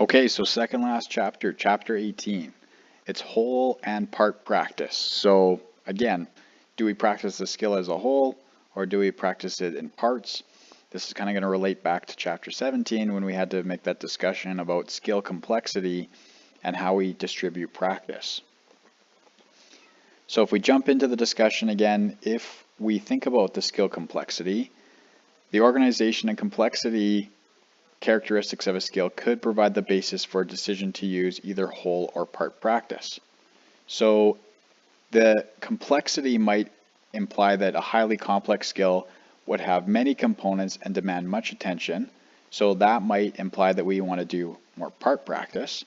Okay, so second last chapter, chapter 18. It's whole and part practice. So again, do we practice the skill as a whole or do we practice it in parts? This is kind of going to relate back to chapter 17 when we had to make that discussion about skill complexity and how we distribute practice. So if we jump into the discussion again, if we think about the skill complexity, the organization and complexity characteristics of a skill could provide the basis for a decision to use either whole or part practice. So the complexity might imply that a highly complex skill would have many components and demand much attention. So that might imply that we want to do more part practice.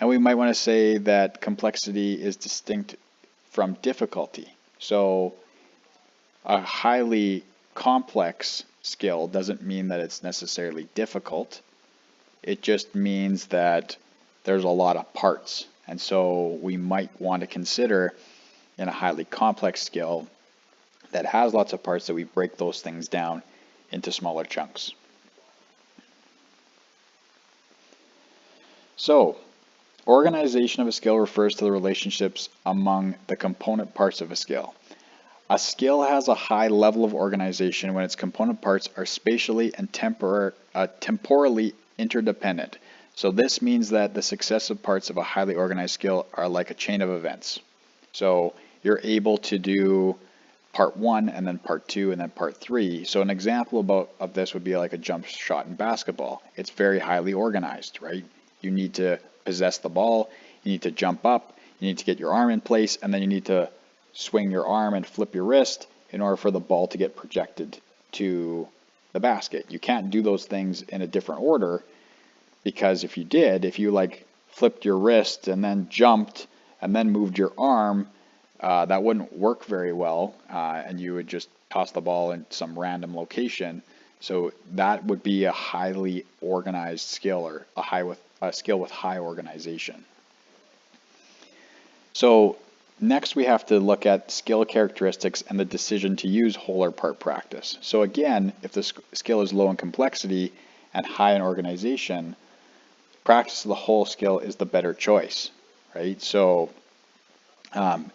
And we might want to say that complexity is distinct from difficulty. So a highly complex skill doesn't mean that it's necessarily difficult. It just means that there's a lot of parts. And so we might want to consider in a highly complex skill that has lots of parts that we break those things down into smaller chunks. So, organization of a skill refers to the relationships among the component parts of a skill. A skill has a high level of organization when its component parts are spatially and temporally interdependent. So this means that the successive parts of a highly organized skill are like a chain of events. So you're able to do part 1 and then part 2 and then part 3. So an example of this would be like a jump shot in basketball. It's very highly organized, right? You need to possess the ball, you need to jump up, you need to get your arm in place, and then you need to swing your arm and flip your wrist in order for the ball to get projected to the basket. You can't do those things in a different order, because if you like flipped your wrist and then jumped and then moved your arm, that wouldn't work very well, and you would just toss the ball in some random location. So that would be a highly organized skill, or a skill with high organization. So next we have to look at skill characteristics and the decision to use whole or part practice. So again, if the skill is low in complexity and high in organization, practice of the whole skill is the better choice, right? So an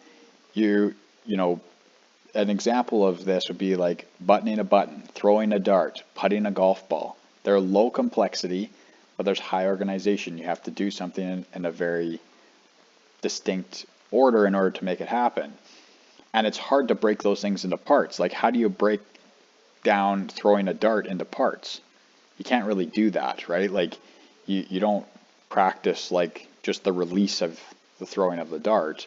example of this would be like buttoning a button, throwing a dart, putting a golf ball. They're low complexity, but there's high organization. You have to do something in a very distinct order in order to make it happen. And it's hard to break those things into parts. Like, how do you break down throwing a dart into parts? You can't really do that, right? Like, you don't practice like just the release of the throwing of the dart,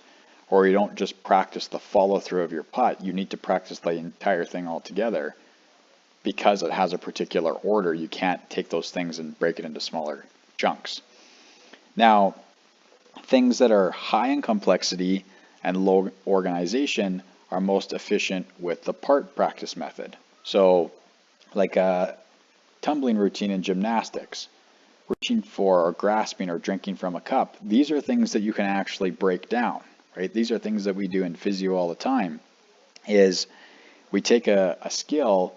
or you don't just practice the follow through of your putt. You need to practice the entire thing all together because it has a particular order. You can't take those things and break it into smaller chunks. Now, things that are high in complexity and low organization are most efficient with the part practice method. So like a tumbling routine in gymnastics, reaching for or grasping or drinking from a cup, these are things that you can actually break down, right? These are things that we do in physio all the time, is we take a skill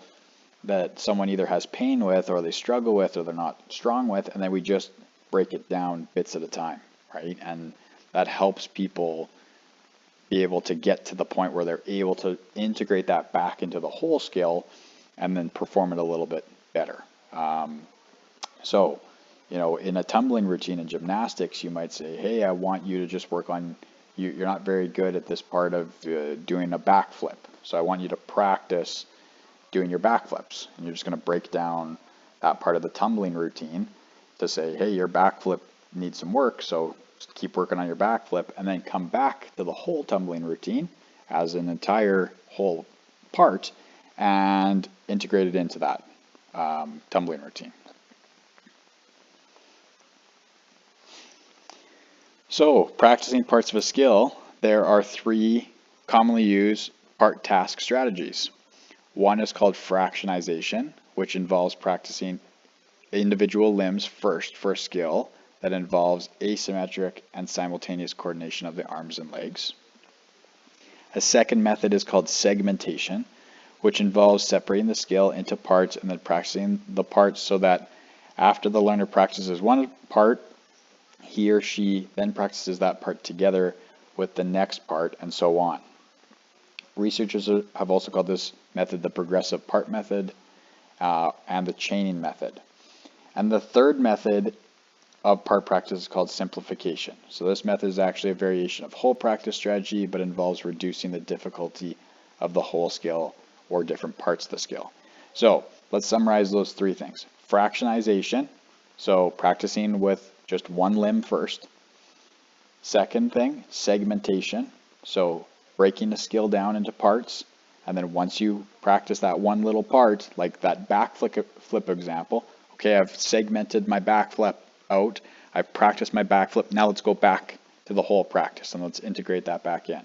that someone either has pain with or they struggle with or they're not strong with, and then we just break it down bits at a time, right? And that helps people be able to get to the point where they're able to integrate that back into the whole skill and then perform it a little bit better. In a tumbling routine in gymnastics, you might say, hey, I want you to just work on, you're not very good at this part of doing a backflip. So I want you to practice doing your backflips. And you're just going to break down that part of the tumbling routine to say, hey, your backflip needs some work, so just keep working on your backflip, and then come back to the whole tumbling routine as an entire whole part and integrate it into that tumbling routine. So, practicing parts of a skill, there are 3 commonly used part task strategies. One is called fractionization, which involves practicing individual limbs first for a skill that involves asymmetric and simultaneous coordination of the arms and legs. A second method is called segmentation, which involves separating the skill into parts and then practicing the parts so that after the learner practices one part, he or she then practices that part together with the next part, and so on. Researchers have also called this method the progressive part method and the chaining method. And the third method of part practice is called simplification. So this method is actually a variation of whole practice strategy, but involves reducing the difficulty of the whole skill or different parts of the skill. So let's summarize those three things. Fractionization, so practicing with just one limb first. Second thing, segmentation, so breaking the skill down into parts. And then once you practice that one little part, like that back flip example, okay, I've segmented my back flip out, I've practiced my back flip, now let's go back to the whole practice and let's integrate that back in.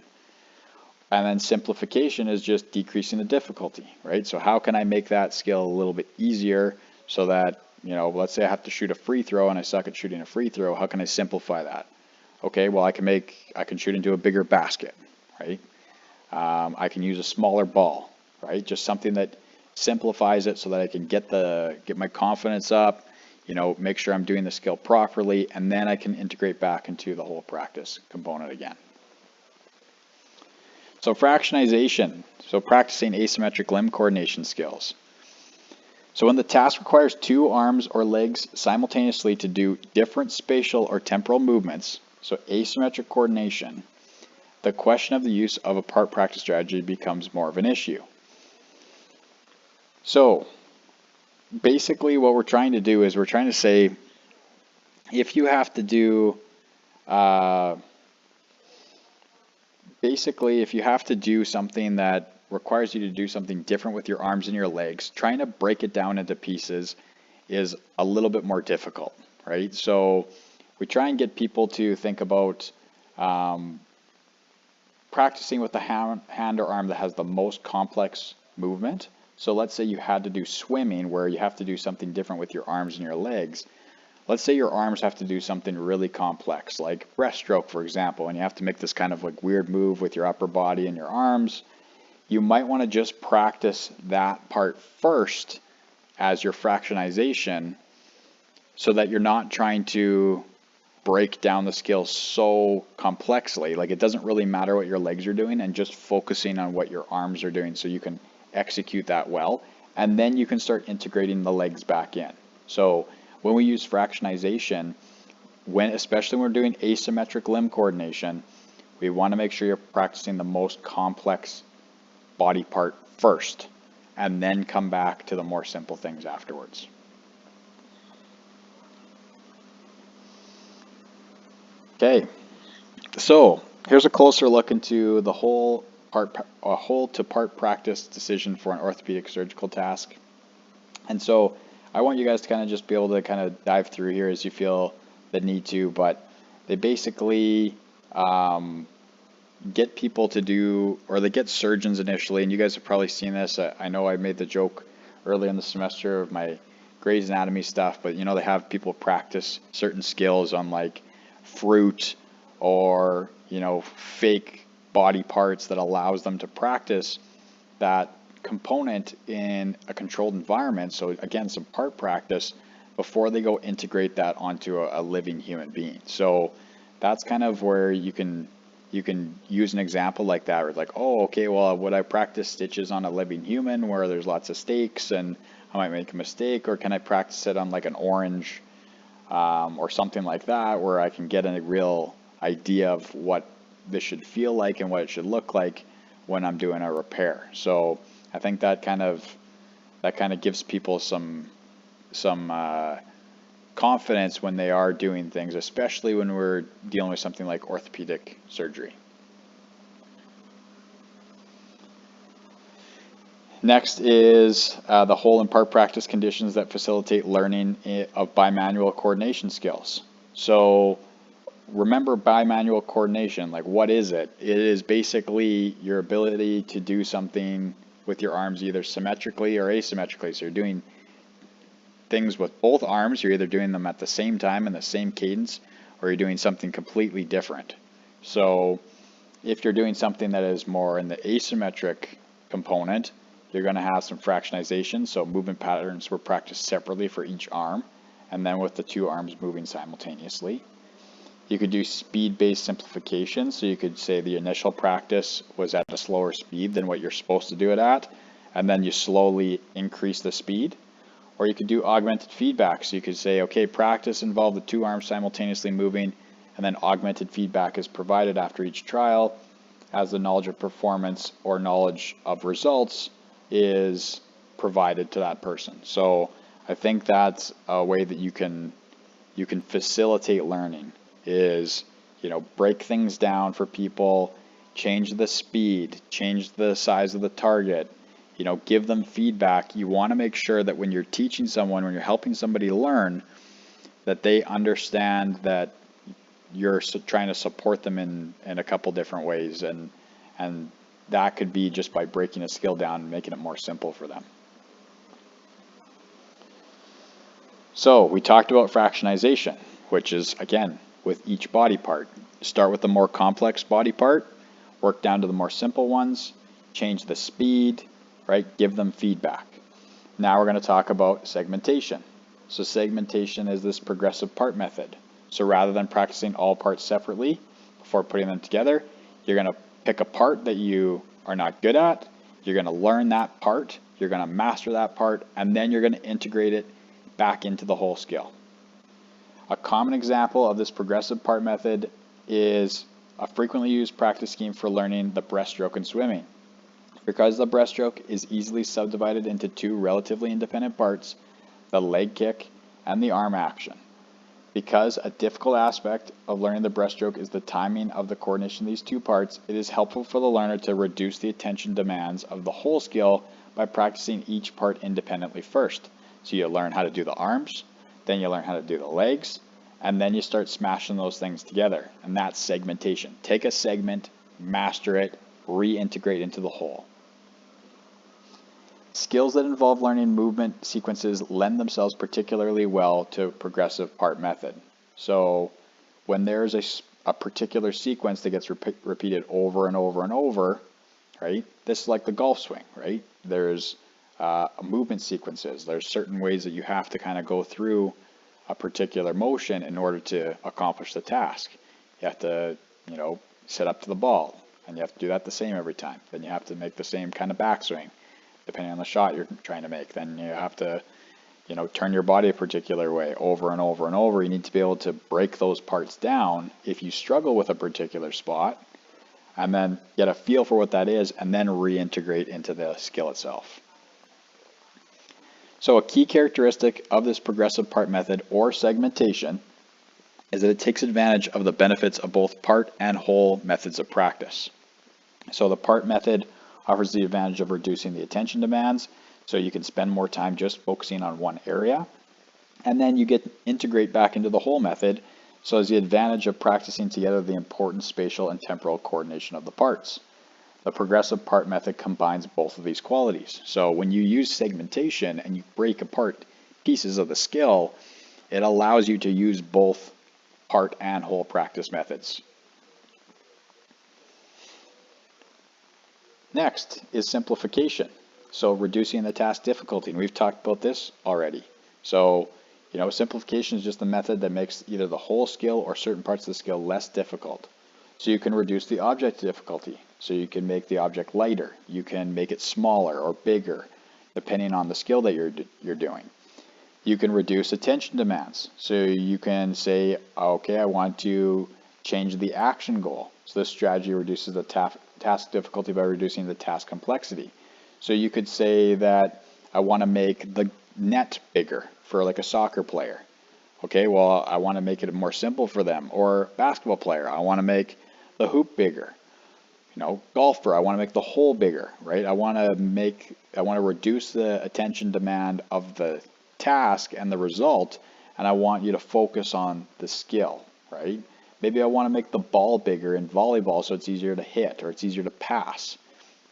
And then simplification is just decreasing the difficulty, right? So how can I make that skill a little bit easier so that, let's say I have to shoot a free throw and I suck at shooting a free throw, how can I simplify that? Okay, well I can shoot into a bigger basket, right? I can use a smaller ball, right? Just something that simplifies it so that I can get my confidence up, make sure I'm doing the skill properly, and then I can integrate back into the whole practice component again. So fractionization, so practicing asymmetric limb coordination skills. So when the task requires two arms or legs simultaneously to do different spatial or temporal movements, so asymmetric coordination, the question of the use of a part practice strategy becomes more of an issue. So basically what we're trying to do is we're trying to say, if you have to do, if you have to do something that requires you to do something different with your arms and your legs, trying to break it down into pieces is a little bit more difficult, right? So we try and get people to think about practicing with the hand or arm that has the most complex movement. So let's say you had to do swimming where you have to do something different with your arms and your legs. Let's say your arms have to do something really complex, like breaststroke, for example, and you have to make this kind of like weird move with your upper body and your arms. You might want to just practice that part first as your fractionization so that you're not trying to break down the skill so complexly. Like it doesn't really matter what your legs are doing, and just focusing on what your arms are doing so you can execute that well, and then you can start integrating the legs back in. So when we use fractionization, especially when we're doing asymmetric limb coordination, we want to make sure you're practicing the most complex body part first, and then come back to the more simple things afterwards. Okay, so here's a closer look into the whole to part practice decision for an orthopedic surgical task. And so I want you guys to kind of just be able to kind of dive through here as you feel the need to, but they basically get people to do, or they get surgeons initially, and you guys have probably seen this. I know I made the joke early in the semester of my Grey's Anatomy stuff, but they have people practice certain skills on like fruit or fake body parts that allows them to practice that component in a controlled environment. So again, some part practice before they go integrate that onto a living human being. So that's kind of where you can use an example like that, where like, oh, okay, well, would I practice stitches on a living human where there's lots of stakes and I might make a mistake, or can I practice it on like an orange or something like that, where I can get a real idea of what this should feel like and what it should look like when I'm doing a repair. So I think that kind of gives people some confidence when they are doing things, especially when we're dealing with something like orthopedic surgery. Next is the whole and part practice conditions that facilitate learning of bimanual coordination skills. So remember bimanual coordination, like what is it? It is basically your ability to do something with your arms either symmetrically or asymmetrically. So you're doing things with both arms, you're either doing them at the same time in the same cadence, or you're doing something completely different. So if you're doing something that is more in the asymmetric component, you're going to have some fractionization, so movement patterns were practiced separately for each arm, and then with the two arms moving simultaneously. You could do speed-based simplification, so you could say the initial practice was at a slower speed than what you're supposed to do it at, and then you slowly increase the speed. Or you could do augmented feedback, so you could say, okay, practice involved the two arms simultaneously moving, and then augmented feedback is provided after each trial as the knowledge of performance or knowledge of results is provided to that person. So I think that's a way that you can facilitate learning is, break things down for people, change the speed, change the size of the target, give them feedback. You want to make sure that when you're teaching someone, when you're helping somebody learn, that they understand that you're trying to support them in a couple different ways. And that could be just by breaking a skill down and making it more simple for them. So we talked about fractionization, which is, again, with each body part. Start with the more complex body part, work down to the more simple ones, change the speed, right? Give them feedback. Now we're going to talk about segmentation. So segmentation is this progressive part method. So rather than practicing all parts separately before putting them together, you're going to pick a part that you are not good at, you're going to learn that part, you're going to master that part, and then you're going to integrate it back into the whole skill. A common example of this progressive part method is a frequently used practice scheme for learning the breaststroke in swimming. Because the breaststroke is easily subdivided into two relatively independent parts, the leg kick and the arm action. Because a difficult aspect of learning the breaststroke is the timing of the coordination of these two parts, it is helpful for the learner to reduce the attention demands of the whole skill by practicing each part independently first. So you learn how to do the arms, then you learn how to do the legs, and then you start smashing those things together. And that's segmentation. Take a segment, master it, reintegrate into the whole. Skills that involve learning movement sequences lend themselves particularly well to progressive part method. So when there's a particular sequence that gets repeated over and over and over, right? This is like the golf swing, right? There's movement sequences. There's certain ways that you have to kind of go through a particular motion in order to accomplish the task. You have to, set up to the ball, and you have to do that the same every time. Then you have to make the same kind of backswing, depending on the shot you're trying to make. Then you have to, turn your body a particular way over and over and over. You need to be able to break those parts down if you struggle with a particular spot, and then get a feel for what that is, and then reintegrate into the skill itself. So a key characteristic of this progressive part method or segmentation is that it takes advantage of the benefits of both part and whole methods of practice. So the part method offers the advantage of reducing the attention demands, so you can spend more time just focusing on one area. And then you integrate back into the whole method, so as the advantage of practicing together the important spatial and temporal coordination of the parts. The progressive part method combines both of these qualities. So when you use segmentation and you break apart pieces of the skill, it allows you to use both part and whole practice methods. Next is simplification. So reducing the task difficulty, and we've talked about this already. So, simplification is just a method that makes either the whole skill or certain parts of the skill less difficult. So you can reduce the object difficulty. So you can make the object lighter. You can make it smaller or bigger, depending on the skill that you're doing. You can reduce attention demands. So you can say, okay, I want to change the action goal. So this strategy reduces the task difficulty by reducing the task complexity. So you could say that I want to make the net bigger for like a soccer player. Okay, well, I want to make it more simple for them. Or basketball player, I want to make the hoop bigger. Golfer, I want to make the hole bigger, right? I want to reduce the attention demand of the task and the result, and I want you to focus on the skill, right? Maybe I want to make the ball bigger in volleyball so it's easier to hit or it's easier to pass,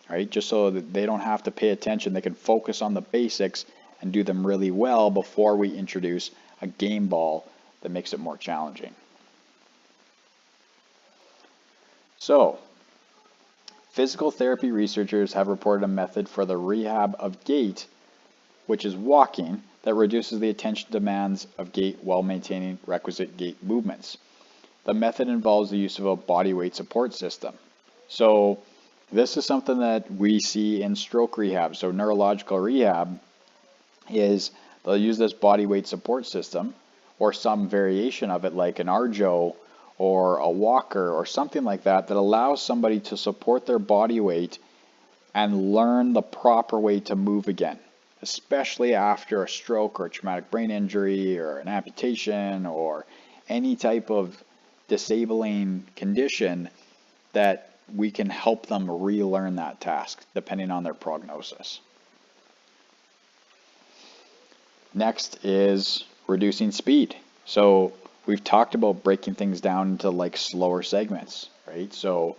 right? Just so that they don't have to pay attention, they can focus on the basics and do them really well before we introduce a game ball that makes it more challenging. So, physical therapy researchers have reported a method for the rehab of gait, which is walking, that reduces the attention demands of gait while maintaining requisite gait movements. The method involves the use of a body weight support system. So this is something that we see in stroke rehab. So neurological rehab is they'll use this body weight support system or some variation of it like an arjo or a walker or something like that that allows somebody to support their body weight and learn the proper way to move again, especially after a stroke or a traumatic brain injury or an amputation or any type of disabling condition, that we can help them relearn that task depending on their prognosis. Next is reducing speed. So we've talked about breaking things down into like slower segments, right? So,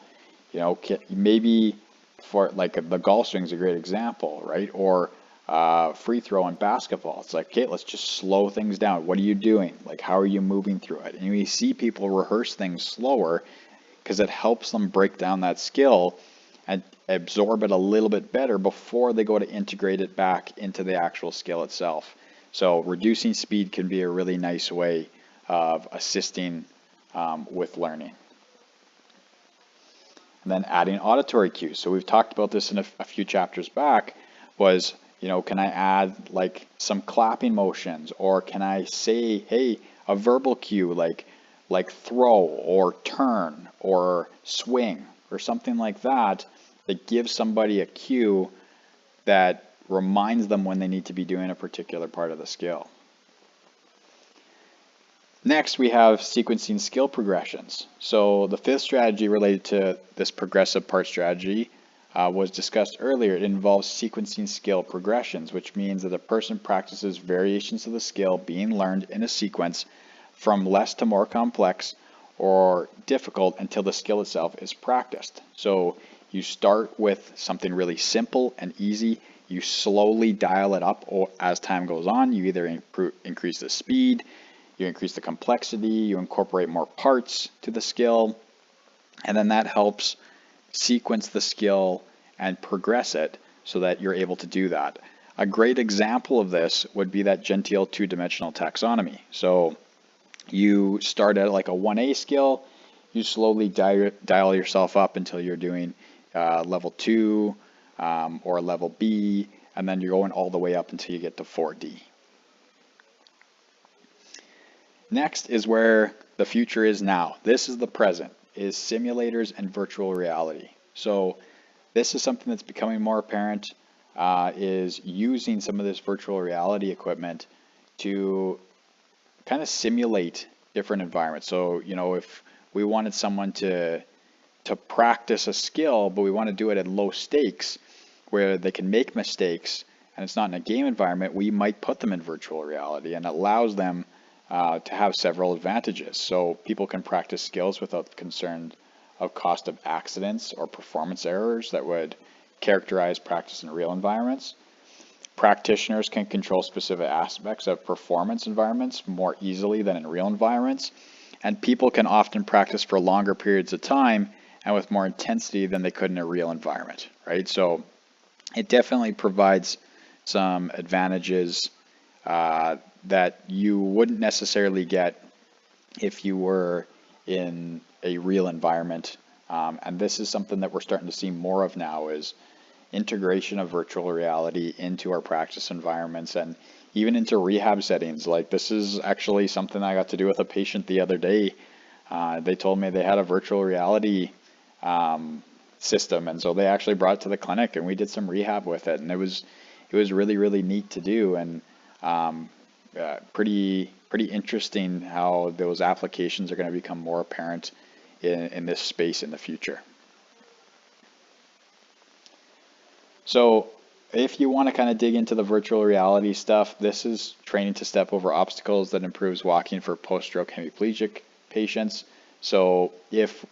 maybe for like the golf swing is a great example, right? Or free throw in basketball. It's like, okay, let's just slow things down. What are you doing? Like, how are you moving through it? And we see people rehearse things slower because it helps them break down that skill and absorb it a little bit better before they go to integrate it back into the actual skill itself. So reducing speed can be a really nice way of assisting with learning. And then adding auditory cues. So we've talked about this in a few chapters back, was, can I add like some clapping motions, or can I say, hey, a verbal cue like throw or turn or swing or something like that gives somebody a cue that reminds them when they need to be doing a particular part of the skill. Next, we have sequencing skill progressions. So the fifth strategy related to this progressive part strategy was discussed earlier. It involves sequencing skill progressions, which means that a person practices variations of the skill being learned in a sequence from less to more complex or difficult until the skill itself is practiced. So you start with something really simple and easy. You slowly dial it up as time goes on. You either increase the speed, you increase the complexity, you incorporate more parts to the skill, and then that helps sequence the skill and progress it so that you're able to do that. A great example of this would be that Gentile two-dimensional taxonomy. So you start at like a 1A skill, you slowly dial yourself up until you're doing level 2 or level B, and then you're going all the way up until you get to 4D. Next is where the future is now. This is the present, is simulators and virtual reality. So this is something that's becoming more apparent, is using some of this virtual reality equipment to kind of simulate different environments. So, if we wanted someone to practice a skill, but we want to do it at low stakes where they can make mistakes and it's not in a game environment, we might put them in virtual reality, and it allows them to have several advantages. So people can practice skills without concern of cost of accidents or performance errors that would characterize practice in real environments. Practitioners can control specific aspects of performance environments more easily than in real environments. And people can often practice for longer periods of time and with more intensity than they could in a real environment, right? So it definitely provides some advantages that you wouldn't necessarily get if you were in a real environment. And this is something that we're starting to see more of now, is integration of virtual reality into our practice environments and even into rehab settings. Like, this is actually something I got to do with a patient the other day. They told me they had a virtual reality system, and so they actually brought it to the clinic and we did some rehab with it, and it was really, really neat to do, and pretty interesting how those applications are going to become more apparent in this space in the future. So if you want to kind of dig into the virtual reality stuff, this is training to step over obstacles that improves walking for post-stroke hemiplegic patients. So if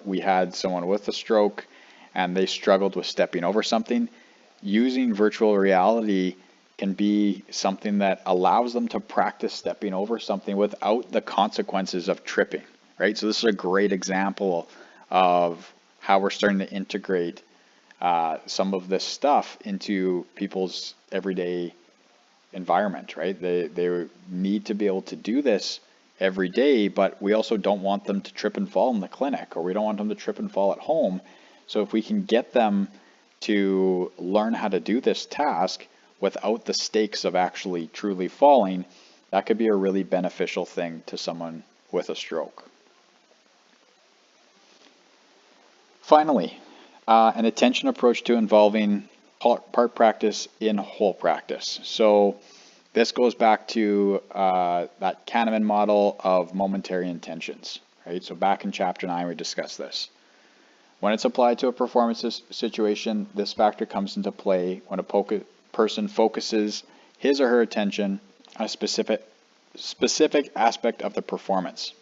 we had someone with a stroke and they struggled with stepping over something, using virtual reality can be something that allows them to practice stepping over something without the consequences of tripping, right? So this is a great example of how we're starting to integrate some of this stuff into people's everyday environment, right? They need to be able to do this every day, but we also don't want them to trip and fall in the clinic, or we don't want them to trip and fall at home. So if we can get them to learn how to do this task without the stakes of actually truly falling, that could be a really beneficial thing to someone with a stroke. Finally, an attention approach to involving part practice in whole practice. So this goes back to that Kahneman model of momentary intentions, right? So back in chapter 9, we discussed this. When it's applied to a performance situation, this factor comes into play when a person focuses his or her attention on a specific aspect of the performance.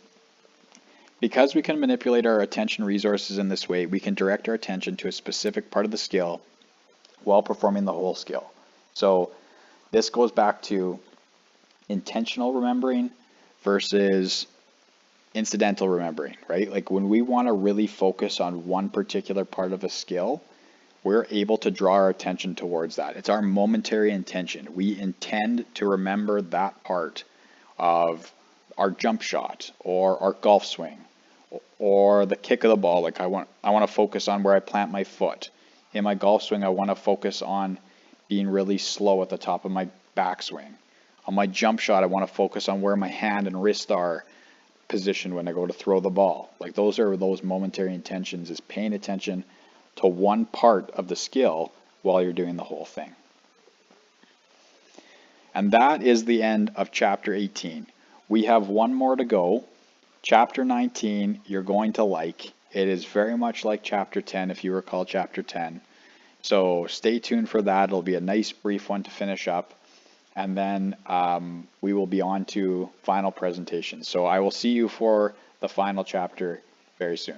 Because we can manipulate our attention resources in this way, we can direct our attention to a specific part of the skill while performing the whole skill. So this goes back to intentional remembering versus incidental remembering, right? Like when we want to really focus on one particular part of a skill, we're able to draw our attention towards that. It's our momentary intention. We intend to remember that part of our jump shot or our golf swing or the kick of the ball. Like I want to focus on where I plant my foot. In my golf swing, I want to focus on being really slow at the top of my backswing. On my jump shot, I want to focus on where my hand and wrist are positioned when I go to throw the ball. Like those are those momentary intentions, is paying attention to one part of the skill while you're doing the whole thing. And that is the end of chapter 18. We have one more to go. Chapter 19, you're going to like. It is very much like chapter 10, if you recall chapter 10. So stay tuned for that. It'll be a nice brief one to finish up. And then we will be on to final presentations. So I will see you for the final chapter very soon.